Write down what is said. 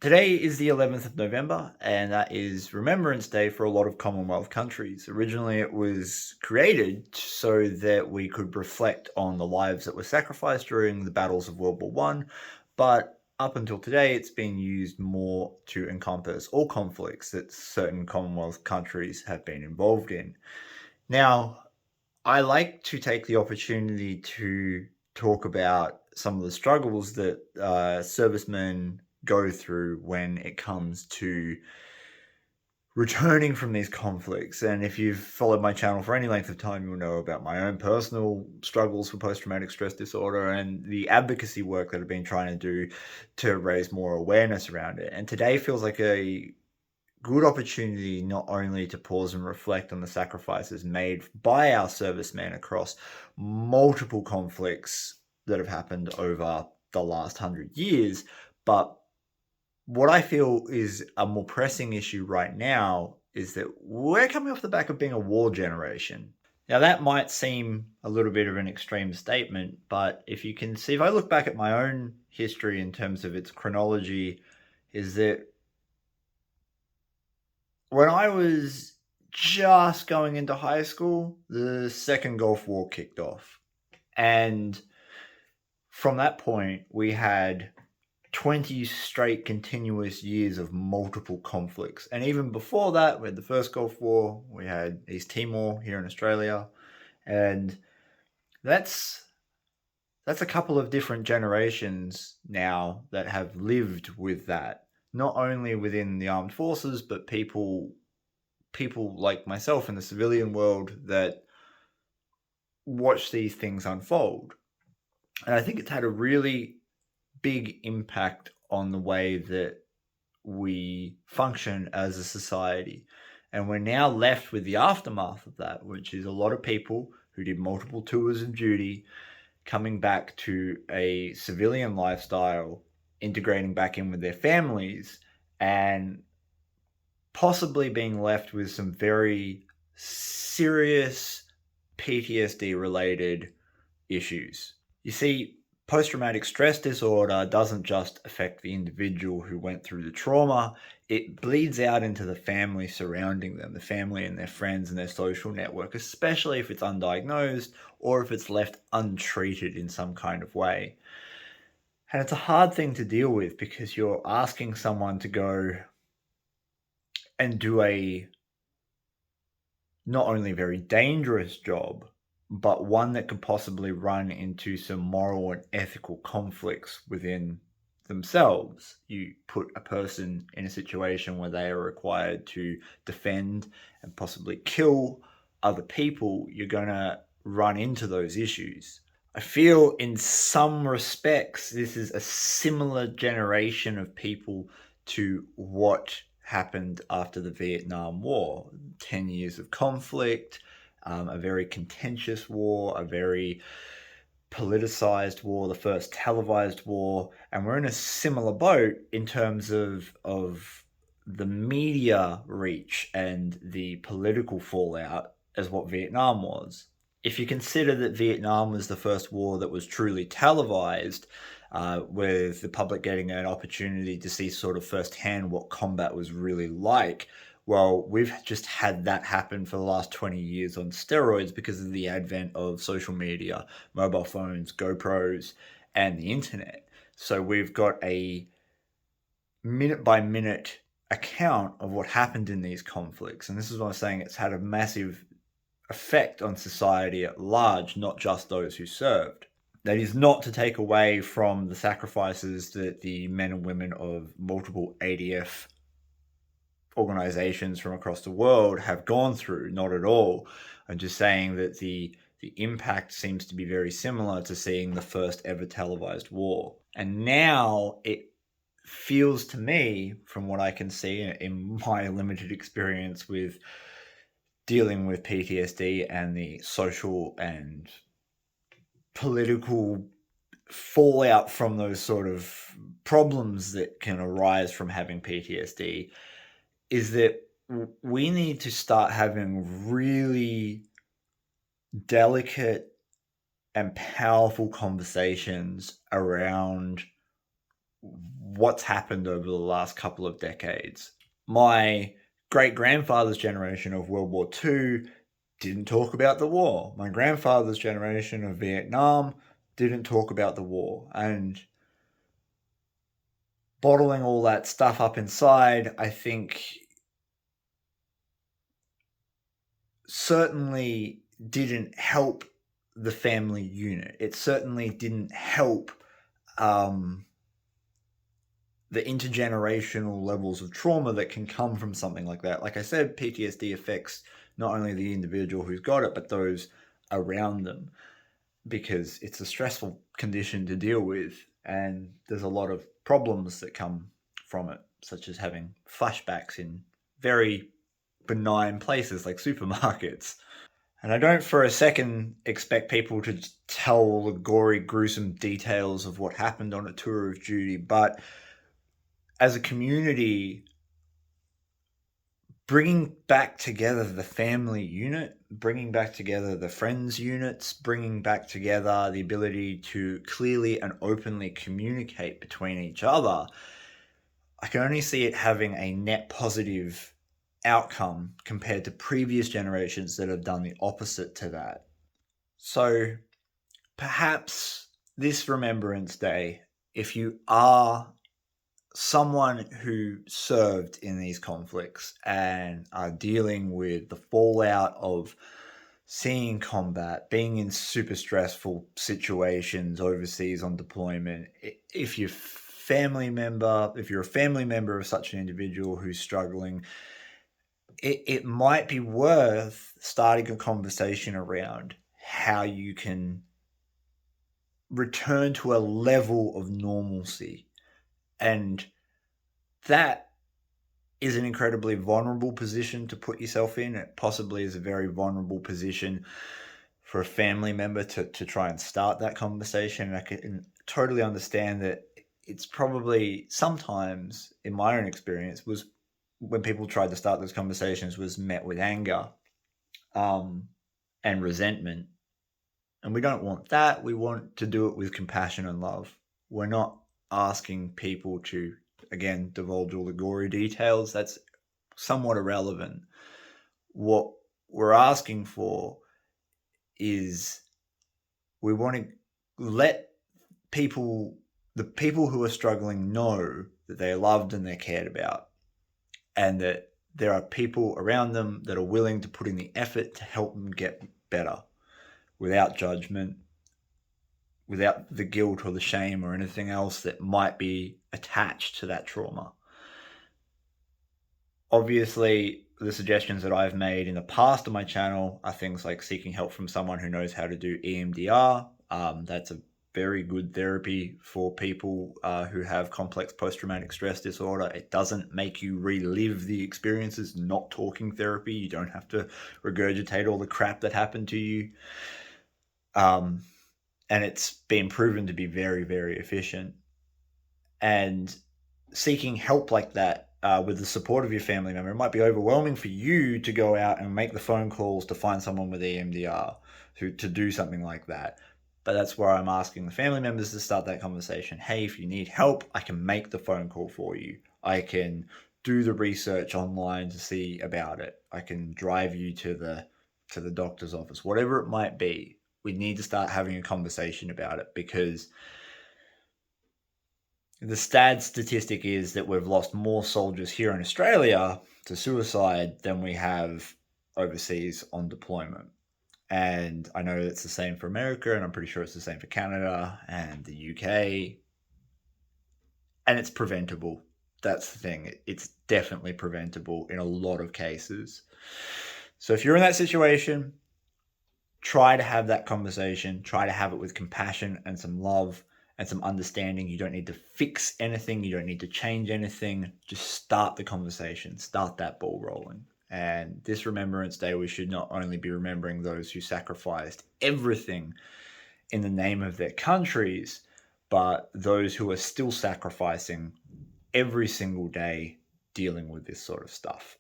Today is the 11th of November, and that is Remembrance Day for a lot of Commonwealth countries. Originally, it was created so that we could reflect on the lives that were sacrificed during the battles of World War One, but up until today, it's been used more to encompass all conflicts that certain Commonwealth countries have been involved in. Now, I like to take the opportunity to talk about some of the struggles that servicemen go through when it comes to returning from these conflicts. And if you've followed my channel for any length of time, you'll know about my own personal struggles for post-traumatic stress disorder and the advocacy work that I've been trying to do to raise more awareness around it. And today feels like a good opportunity not only to pause and reflect on the sacrifices made by our servicemen across multiple conflicts that have happened over the last 100 years, but what I feel is a more pressing issue right now is that we're coming off the back of being a war generation. Now, that might seem a little bit of an extreme statement, but if you can see, if I look back at my own history in terms of its chronology, is that when I was just going into high school, the Second Gulf War kicked off. And from that point, we had 20 straight continuous years of multiple conflicts. And even before that, we had the First Gulf War, we had East Timor here in Australia. And that's a couple of different generations now that have lived with that, not only within the armed forces, but people like myself in the civilian world that watch these things unfold. And I think it's had a really big impact on the way that we function as a society. And we're now left with the aftermath of that, which is a lot of people who did multiple tours of duty coming back to a civilian lifestyle, integrating back in with their families, and possibly being left with some very serious PTSD related issues. You see, post-traumatic stress disorder doesn't just affect the individual who went through the trauma, it bleeds out into the family surrounding them, the family and their friends and their social network, especially if it's undiagnosed or if it's left untreated in some kind of way. And it's a hard thing to deal with because you're asking someone to go and do a not only very dangerous job, but one that could possibly run into some moral and ethical conflicts within themselves. You put a person in a situation where they are required to defend and possibly kill other people, you're going to run into those issues. I feel in some respects this is a similar generation of people to what happened after the Vietnam War. 10 years of conflict, a very contentious war, a very politicized war, the first televised war, and we're in a similar boat in terms of the media reach and the political fallout as what Vietnam was. If you consider that Vietnam was the first war that was truly televised, with the public getting an opportunity to see sort of firsthand what combat was really like, well, we've just had that happen for the last 20 years on steroids because of the advent of social media, mobile phones, GoPros, and the internet. So we've got a minute by minute account of what happened in these conflicts. And this is what I'm saying, it's had a massive effect on society at large, not just those who served. That is not to take away from the sacrifices that the men and women of multiple ADF organizations from across the world have gone through, not at all. I'm just saying that the impact seems to be very similar to seeing the first ever televised war. And now it feels to me, from what I can see in my limited experience with dealing with PTSD and the social and political fallout from those sort of problems that can arise from having PTSD, is that we need to start having really delicate and powerful conversations around what's happened over the last couple of decades. My great-grandfather's generation of World War II didn't talk about the war. My grandfather's generation of Vietnam didn't talk about the war. And bottling all that stuff up inside, I think, certainly didn't help the family unit. It certainly didn't help the intergenerational levels of trauma that can come from something like that. Like I said, PTSD affects not only the individual who's got it, but those around them, because it's a stressful condition to deal with, and there's a lot of problems that come from it, such as having flashbacks in very benign places like supermarkets. And I don't for a second expect people to tell the gory, gruesome details of what happened on a tour of duty, but as a community, bringing back together the family unit, bringing back together the friends units, bringing back together the ability to clearly and openly communicate between each other, I can only see it having a net positive outcome compared to previous generations that have done the opposite to that. So perhaps this Remembrance Day, if you are someone who served in these conflicts and are dealing with the fallout of seeing combat, being in super stressful situations overseas on deployment, if you're a family member of such an individual who's struggling, it might be worth starting a conversation around how you can return to a level of normalcy. And that is an incredibly vulnerable position to put yourself in. It possibly is a very vulnerable position for a family member to try and start that conversation. And I can totally understand that it's probably sometimes, in my own experience, was when people tried to start those conversations was met with anger and resentment. And we don't want that. We want to do it with compassion and love. We're not asking people to, again, divulge all the gory details. That's somewhat irrelevant. What we're asking for is we want to let the people who are struggling, know that they're loved and they're cared about, and that there are people around them that are willing to put in the effort to help them get better without judgment, without the guilt or the shame or anything else that might be attached to that trauma. Obviously, the suggestions that I've made in the past on my channel are things like seeking help from someone who knows how to do EMDR. That's a very good therapy for people who have complex post-traumatic stress disorder. It doesn't make you relive the experiences. Not talking therapy. You don't have to regurgitate all the crap that happened to you. And it's been proven to be very, very efficient. And seeking help like that with the support of your family member, it might be overwhelming for you to go out and make the phone calls to find someone with EMDR to do something like that. But that's where I'm asking the family members to start that conversation. Hey, if you need help, I can make the phone call for you. I can do the research online to see about it. I can drive you to the doctor's office, whatever it might be. We need to start having a conversation about it, because the sad statistic is that we've lost more soldiers here in Australia to suicide than we have overseas on deployment. And I know it's the same for America, and I'm pretty sure it's the same for Canada and the UK. And it's preventable. That's the thing. It's definitely preventable in a lot of cases. So if you're in that situation, try to have that conversation. Try to have it with compassion and some love and some understanding. You don't need to fix anything. You don't need to change anything. Just start the conversation. Start that ball rolling. And this Remembrance Day, we should not only be remembering those who sacrificed everything in the name of their countries, but those who are still sacrificing every single day dealing with this sort of stuff.